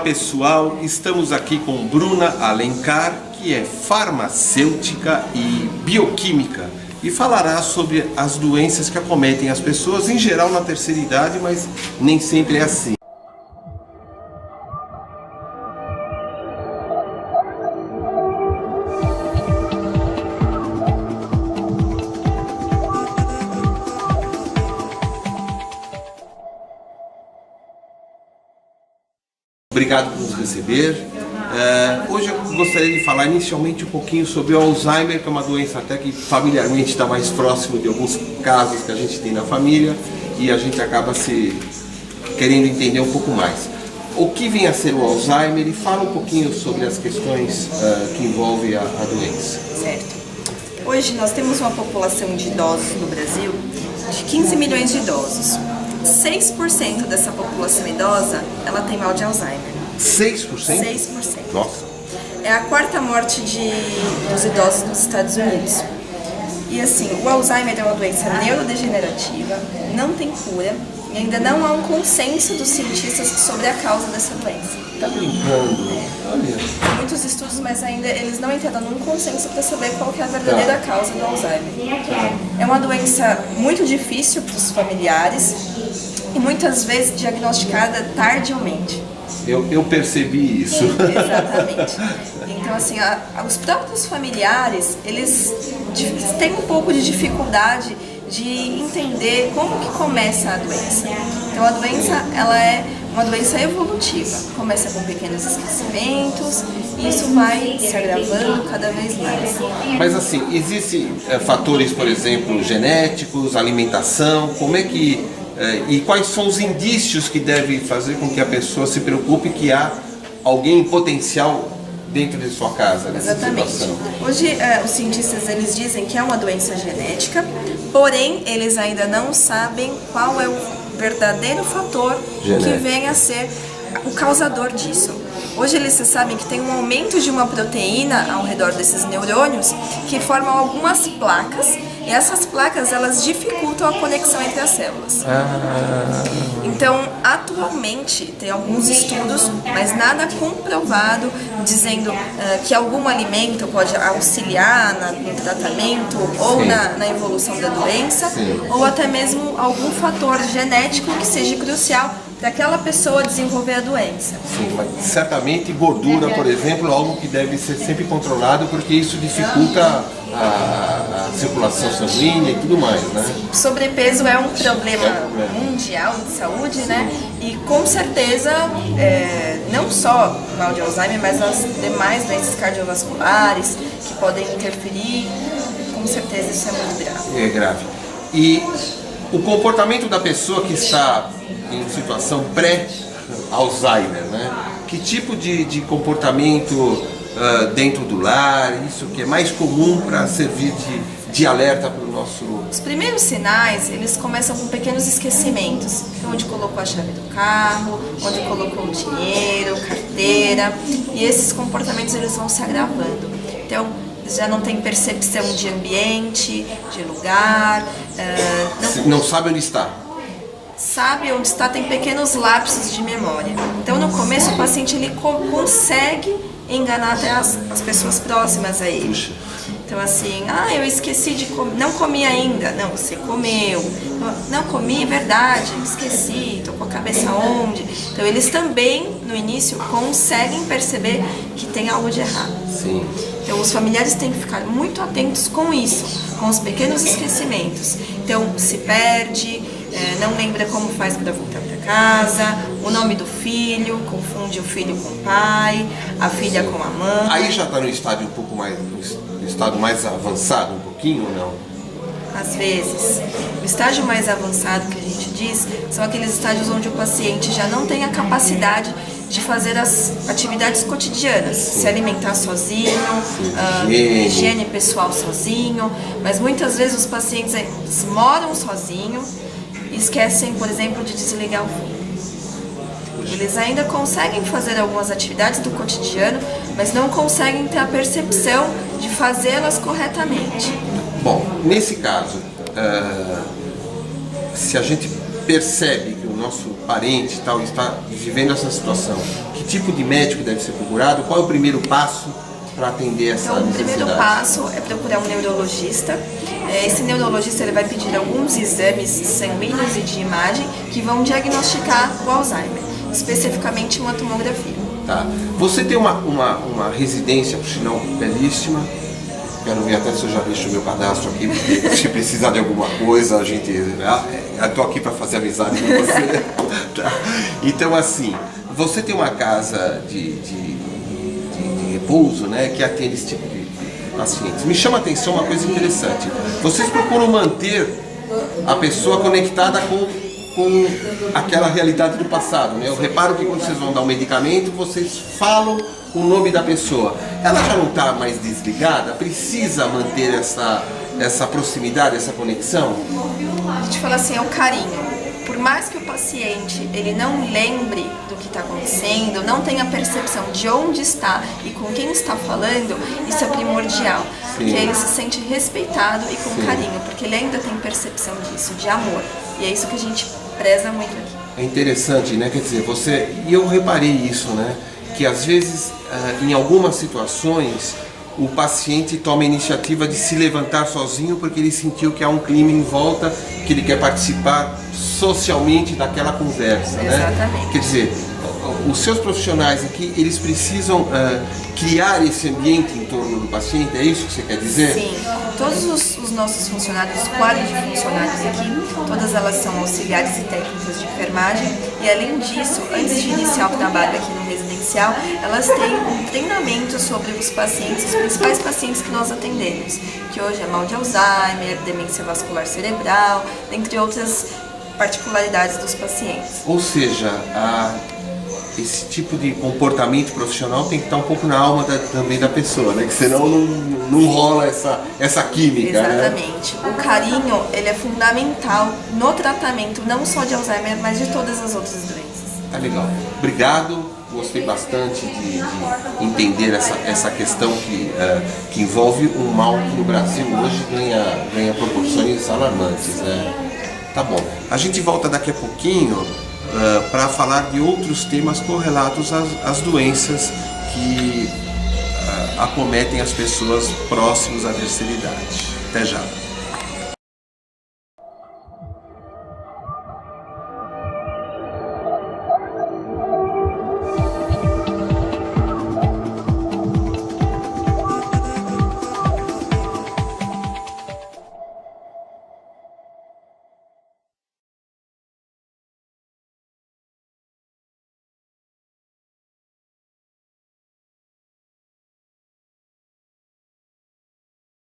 pessoal, estamos aqui com Bruna Alencar, que é farmacêutica e bioquímica e falará sobre as doenças que acometem as pessoas em geral na terceira idade, mas nem sempre é assim. Obrigado por nos receber. Hoje eu gostaria de falar inicialmente um pouquinho sobre o Alzheimer, que é uma doença até que familiarmente está mais próximo de alguns casos que a gente tem na família e a gente acaba se querendo entender um pouco mais. O que vem a ser o Alzheimer e fala um pouquinho sobre as questões que envolvem a doença. Certo. Hoje nós temos uma população de idosos no Brasil de 15 milhões de idosos. 6% dessa população idosa, ela tem mal de Alzheimer. 6%? 6%. Nossa. É a quarta morte dos idosos nos Estados Unidos. E assim, o Alzheimer é uma doença neurodegenerativa, não tem cura e ainda não há um consenso dos cientistas sobre a causa dessa doença. Tá brincando? Olha. Muitos estudos, mas ainda eles não entraram num consenso para saber qual que é a verdadeira causa do Alzheimer. É uma doença muito difícil para os familiares e muitas vezes diagnosticada tardiamente. Eu percebi isso. Exatamente. Então, assim, os próprios familiares, eles têm um pouco de dificuldade de entender como que começa a doença. Então, a doença, ela é uma doença evolutiva. Começa com pequenos esquecimentos e isso vai se agravando cada vez mais. Mas assim, existem fatores, por exemplo, genéticos, alimentação, como é que... e quais são os indícios que devem fazer com que a pessoa se preocupe que há alguém em potencial dentro de sua casa nessa situação? Hoje os cientistas eles dizem que é uma doença genética, porém eles ainda não sabem qual é o verdadeiro fator que vem a ser o causador disso. Hoje eles sabem que tem um aumento de uma proteína ao redor desses neurônios que formam algumas placas e essas placas elas dificultam a conexão entre as células. Então, atualmente tem alguns estudos, mas nada comprovado dizendo que algum alimento pode auxiliar no tratamento ou na evolução da doença, ou até mesmo algum fator genético que seja crucial para aquela pessoa desenvolver a doença. Sim, mas certamente gordura, por exemplo, é algo que deve ser sempre controlado porque isso dificulta a circulação sanguínea e tudo mais, né? Sobrepeso é um problema mundial de saúde, né? E com certeza, não só o mal de Alzheimer, mas as demais doenças cardiovasculares que podem interferir, com certeza isso é muito grave. É grave. E o comportamento da pessoa que está em situação pré-Alzheimer, né? Que tipo de comportamento dentro do lar, isso que é mais comum para servir de alerta para o nosso... Os primeiros sinais, eles começam com pequenos esquecimentos. Onde colocou a chave do carro, onde colocou o dinheiro, carteira. E esses comportamentos eles vão se agravando. Então, já não tem percepção de ambiente, de lugar. Não sabe onde está. Sabe onde está, tem pequenos lapsos de memória. Então, no começo, o paciente ele consegue enganar até as pessoas próximas a ele. Puxa. Então, assim, eu esqueci de comer, não comi ainda. Não, você comeu. Não comi, é verdade, esqueci, tô com a cabeça onde. Então, eles também, no início, conseguem perceber que tem algo de errado. Sim. Então, os familiares têm que ficar muito atentos com isso, com os pequenos esquecimentos. Então, se perde, não lembra como faz para voltar para casa, o nome do filho, confunde o filho com o pai, a filha com a mãe. Aí já está no estádio um pouco mais, no estado mais avançado, um pouquinho ou não? Às vezes. O estágio mais avançado que a gente diz são aqueles estágios onde o paciente já não tem a capacidade de fazer as atividades cotidianas, se alimentar sozinho, higiene pessoal sozinho, mas muitas vezes os pacientes moram sozinhos e esquecem, por exemplo, de desligar o fone. Eles ainda conseguem fazer algumas atividades do cotidiano, mas não conseguem ter a percepção de fazê-las corretamente. Bom, nesse caso, se a gente percebe que o nosso parente tal está vivendo essa situação, que tipo de médico deve ser procurado? Qual é o primeiro passo para atender essa Então, o necessidade? primeiro passo é procurar um neurologista. Esse neurologista ele vai pedir alguns exames sanguíneos e de imagem que vão diagnosticar o Alzheimer, especificamente uma tomografia. Tá. Você tem uma residência, por sinal, belíssima. Quero ver até se eu já deixo o meu cadastro aqui, porque se precisar de alguma coisa, a gente... Eu estou aqui para fazer amizade com você. Tá. Então, assim, você tem uma casa de repouso, né, que atende esse tipo de pacientes. Me chama a atenção uma coisa interessante. Vocês procuram manter a pessoa conectada com aquela realidade do passado, né? Eu reparo que quando vocês vão dar um medicamento, vocês falam o nome da pessoa. Ela já não está mais desligada? Precisa manter essa proximidade, essa conexão? A gente fala assim, é o carinho. Por mais que o paciente ele não lembre do que está acontecendo, não tenha percepção de onde está e com quem está falando, isso é primordial. Sim. Porque ele se sente respeitado e com carinho, porque ele ainda tem percepção disso, de amor. E é isso que a gente preza muito aqui. É interessante, né? Quer dizer, e eu reparei isso, né? Que às vezes, em algumas situações, o paciente toma a iniciativa de se levantar sozinho porque ele sentiu que há um clima em volta, que ele quer participar socialmente daquela conversa, né? Exatamente. Quer dizer, os seus profissionais aqui, eles precisam criar esse ambiente em torno do paciente, é isso que você quer dizer? Sim, todos os nossos funcionários, os quadros de funcionários aqui, todas elas são auxiliares e técnicas de enfermagem e além disso, antes de iniciar o trabalho aqui no residencial, elas têm um treinamento sobre os pacientes, os principais pacientes que nós atendemos, que hoje é mal de Alzheimer, demência vascular cerebral, dentre outras particularidades dos pacientes. Ou seja, esse tipo de comportamento profissional tem que estar um pouco na alma também da pessoa, né? Que senão não rola essa química. Exatamente. Né? O carinho, ele é fundamental no tratamento, não só de Alzheimer, mas de todas as outras doenças. Tá legal. Obrigado. Gostei bastante de entender essa questão que envolve um mal que no Brasil hoje ganha proporções alarmantes, né? Tá bom. A gente volta daqui a pouquinho para falar de outros temas correlatos às doenças que acometem as pessoas próximas à terceira idade. Até já.